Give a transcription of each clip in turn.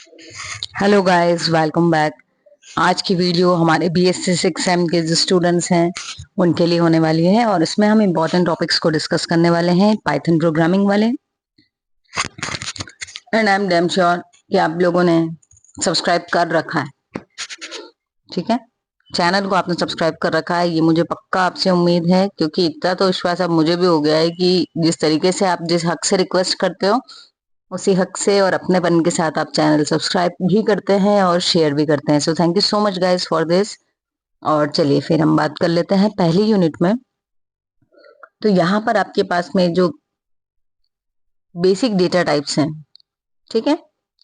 Hello guys, welcome back. आज की video हमारे बीएससी 6 के जो स्टूडेंट्स हैं उनके लिए होने वाली है और इसमें हम इम्पोर्टेंट टॉपिक्स को डिस्कस करने वाले हैं पाइथन प्रोग्रामिंग वाले। And I am damn sure कि आप लोगों ने सब्सक्राइब कर रखा है। ठीक है, चैनल को आपने सब्सक्राइब कर रखा है, ये मुझे पक्का आपसे उम्मीद है, क्योंकि इतना तो विश्वास अब मुझे भी हो गया है कि जिस तरीके से आप जिस हक से रिक्वेस्ट करते हो उसी हक से और अपनेपन के साथ आप चैनल सब्सक्राइब भी करते हैं और शेयर भी करते हैं। So thank you so much guys for this. और चलिए फिर हम बात कर लेते हैं पहली यूनिट में। तो यहाँ पर आपके पास में जो बेसिक डेटा टाइप्स हैं, ठीक है,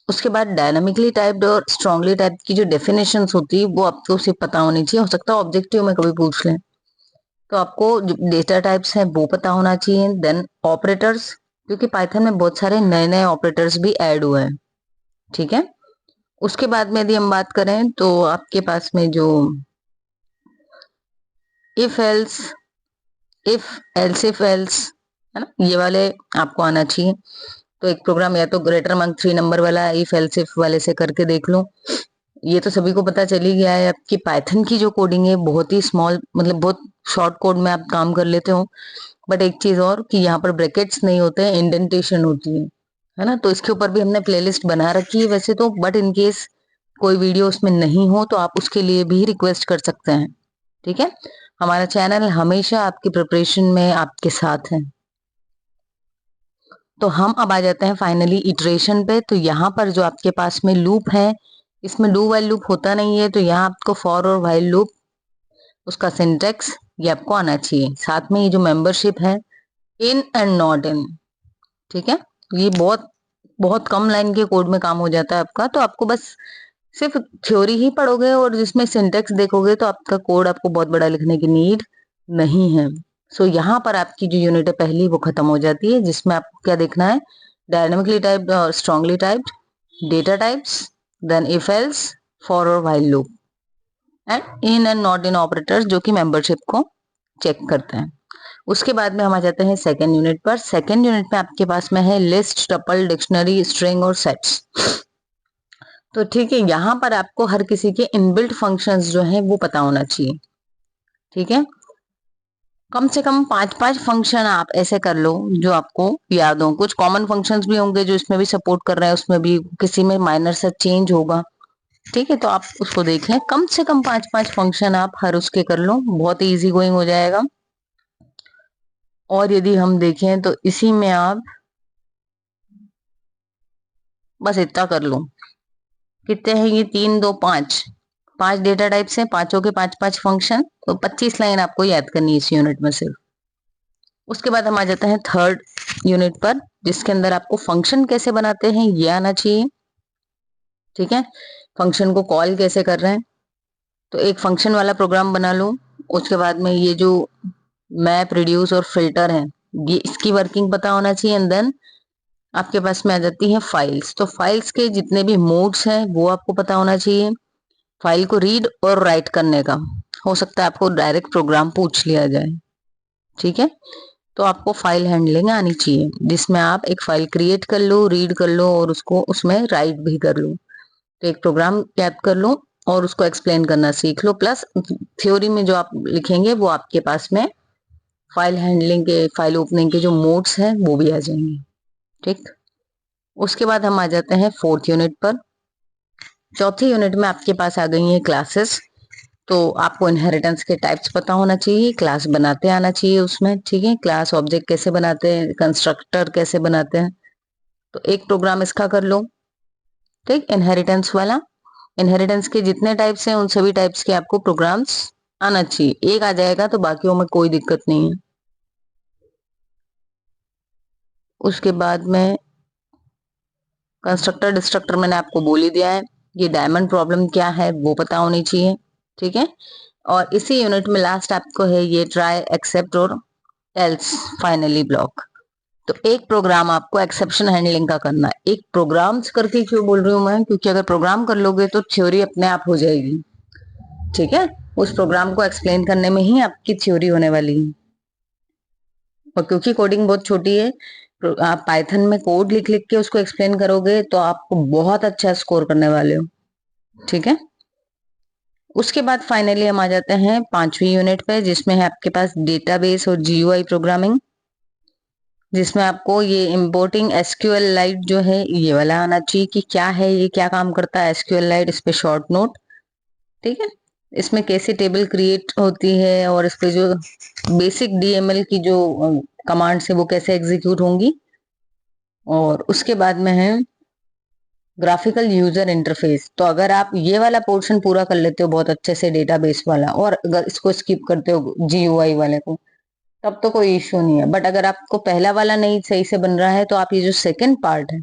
उसके बाद डायनामिकली टाइप्ड और स्ट्रांगली टाइप्ड की जो डेफिनेशंस होती है वो आपको सिर्फ पता होनी चाहिए। हो सकता है ऑब्जेक्टिव में कभी पूछ लें, तो आपको जो डेटा टाइप्स हैं वो पता होना चाहिए। देन ऑपरेटर्स, क्योंकि पाइथन में बहुत सारे नए नए ऑपरेटर्स भी ऐड हुए हैं। ठीक है, उसके बाद में यदि हम बात करें तो आपके पास में जो if else, if else if else है ना, ये वाले आपको आना चाहिए। तो एक प्रोग्राम या तो ग्रेटर मंग 3 नंबर वाला इफ एल्स इफ वाले से करके देख लो। ये तो सभी को पता चल ही गया है आपकी पाइथन की जो कोडिंग है बहुत ही स्मॉल, मतलब बहुत शॉर्ट कोड में आप काम कर लेते हो। बट एक चीज और कि यहाँ पर ब्रैकेट्स नहीं होते हैं, इंडेंटेशन होती है ना। तो इसके ऊपर भी हमने प्लेलिस्ट बना रखी है वैसे तो, बट इन केस कोई वीडियो उसमें नहीं हो तो आप उसके लिए भी रिक्वेस्ट कर सकते हैं। ठीक है, हमारा चैनल हमेशा आपकी प्रिपरेशन में आपके साथ है। तो हम अब आ जाते हैं फाइनली इटरेशन पे। तो यहाँ पर जो आपके पास में लूप है, इसमें डू वाइल लूप होता नहीं है, तो यहाँ आपको फॉर और वाइल लूप, उसका सिंटेक्स ये आपको आना चाहिए। साथ में ये जो मेंबरशिप है, इन एंड नॉट इन, ठीक है, ये बहुत बहुत कम लाइन के कोड में काम हो जाता है आपका। तो आपको बस सिर्फ थ्योरी ही पढ़ोगे और जिसमें सिंटेक्स देखोगे तो आपका कोड आपको बहुत बड़ा लिखने की नीड नहीं है। सो यहाँ पर आपकी जो यूनिट है पहली वो खत्म हो जाती है, जिसमें आपको क्या देखना है, डायनामिकली टाइप्ड और strongly typed data types, then if else, for और while loop, and in and not in operators जो कि मेंबरशिप को चेक करते हैं। उसके बाद में हम आ जाते हैं सेकेंड यूनिट पर। सेकेंड यूनिट में आपके पास में है लिस्ट, टपल, डिक्शनरी, स्ट्रिंग और सेट्स। तो ठीक है, यहाँ पर आपको हर किसी के इनबिल्ट फंक्शंस जो हैं वो पता होना चाहिए। ठीक है, कम से कम 5-5 फंक्शन आप ऐसे कर लो जो आपको याद हो। कुछ कॉमन फंक्शंस भी होंगे जो इसमें भी सपोर्ट कर रहे हैं, उसमें भी किसी में माइनर सा चेंज होगा। ठीक है, तो आप उसको देख लें, कम से कम 5-5 फंक्शन आप हर उसके कर लो, बहुत ही इजी गोइंग हो जाएगा। और यदि हम देखें तो इसी में आप बस इतना कर लो। कितने हैं ये, 3 2 5, 5 डेटा टाइप्स हैं, पांचों के 5-5 फंक्शन, तो 25 लाइन आपको याद करनी है इस यूनिट में सिर्फ। उसके बाद हम आ जाते हैं थर्ड यूनिट पर, जिसके अंदर आपको फंक्शन कैसे बनाते हैं ये आना चाहिए। ठीक है, फंक्शन को कॉल कैसे कर रहे हैं, तो एक फंक्शन वाला प्रोग्राम बना लो। उसके बाद में ये जो मैप, रिड्यूस और फिल्टर है, ये इसकी वर्किंग पता होना चाहिए। एंड देन आपके पास में आ जाती है फाइल्स। तो फाइल्स के जितने भी मोड्स हैं वो आपको पता होना चाहिए। फाइल को रीड और राइट करने का, हो सकता है आपको डायरेक्ट प्रोग्राम पूछ लिया जाए। ठीक है, तो आपको फाइल हैंडलिंग आनी चाहिए, जिसमें आप एक फाइल क्रिएट कर लो, रीड कर लो और उसको उसमें राइट भी कर लो। तो एक प्रोग्राम टाइप कर लो और उसको एक्सप्लेन करना सीख लो, प्लस थ्योरी में जो आप लिखेंगे वो आपके पास में फाइल हैंडलिंग के, फाइल ओपनिंग के जो मोड्स हैं वो भी आ जाएंगे। ठीक, उसके बाद हम आ जाते हैं फोर्थ यूनिट पर। चौथी यूनिट में आपके पास आ गई है क्लासेस। तो आपको इनहेरिटेंस के टाइप्स पता होना चाहिए, क्लास बनाते आना चाहिए उसमें। ठीक है, क्लास ऑब्जेक्ट कैसे बनाते हैं, कंस्ट्रक्टर कैसे बनाते हैं, तो एक प्रोग्राम इसका कर लो। ठीक, इनहेरिटेंस वाला, इनहेरिटेंस के जितने टाइप्स हैं उन सभी टाइप्स के आपको प्रोग्राम्स आना चाहिए। एक आ जाएगा तो बाकियों में कोई दिक्कत नहीं है। उसके बाद में कंस्ट्रक्टर डिस्ट्रक्टर मैंने आपको बोल ही दिया है। ये डायमंड प्रॉब्लम क्या है वो पता होनी चाहिए। ठीक है, और इसी यूनिट में लास्ट आपको है ये ट्राई, एक्सेप्ट और एल्स फाइनली ब्लॉक। तो एक प्रोग्राम आपको एक्सेप्शन हैंडलिंग का करना है। एक प्रोग्राम्स करके क्यों बोल रही हूँ मैं, क्योंकि अगर प्रोग्राम कर लोगे तो थ्योरी अपने आप हो जाएगी। ठीक है, उस प्रोग्राम को एक्सप्लेन करने में ही आपकी थ्योरी होने वाली है। और क्योंकि कोडिंग बहुत छोटी है आप पाइथन में कोड लिख लिख के उसको एक्सप्लेन करोगे तो आपको बहुत अच्छा स्कोर करने वाले हो, ठीक है। उसके बाद फाइनली हम आ जाते हैं 5वीं यूनिट पे, जिसमें है आपके पास डेटाबेस और जीयूआई प्रोग्रामिंग, जिसमें आपको ये इंपोर्टिंग एसक्यूएल लाइट जो है ये वाला आना चाहिए कि क्या है, ये क्या काम करता है एसक्यूएल लाइट, इस पे शॉर्ट नोट, ठीक है। इसमें कैसे टेबल क्रिएट होती है और इस पे जो बेसिक डीएमएल की जो कमांड्स है वो कैसे एग्जीक्यूट होंगी। और उसके बाद में है ग्राफिकल यूजर इंटरफेस। तो अगर आप ये वाला पोर्शन पूरा कर लेते हो बहुत अच्छे से डेटाबेस वाला, और अगर इसको स्किप करते हो जीयूआई वाले को, तब तो कोई इश्यू नहीं है। बट अगर आपको पहला वाला नहीं सही से बन रहा है तो आप ये जो सेकंड पार्ट है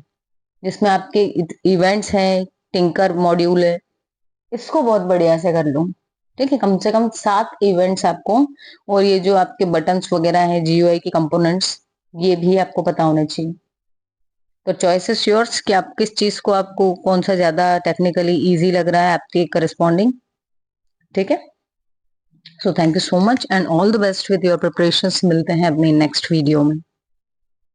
जिसमें आपके इवेंट्स हैं, टिंकर मॉड्यूल है, इसको बहुत बढ़िया से कर लो, ठीक है। कम से कम 7 इवेंट्स आपको, और ये जो आपके बटन्स वगैरह हैं जीयूआई के कंपोनेंट्स, ये भी आपको पता होने चाहिए। तो चॉइस इज योर्स कि आप किस चीज को, आपको कौन सा ज्यादा टेक्निकली इजी लग रहा है आपके करस्पॉन्डिंग, ठीक है। So thank you so much and all the best with your preparations. मिलते हैं अपनी नेक्स्ट वीडियो में।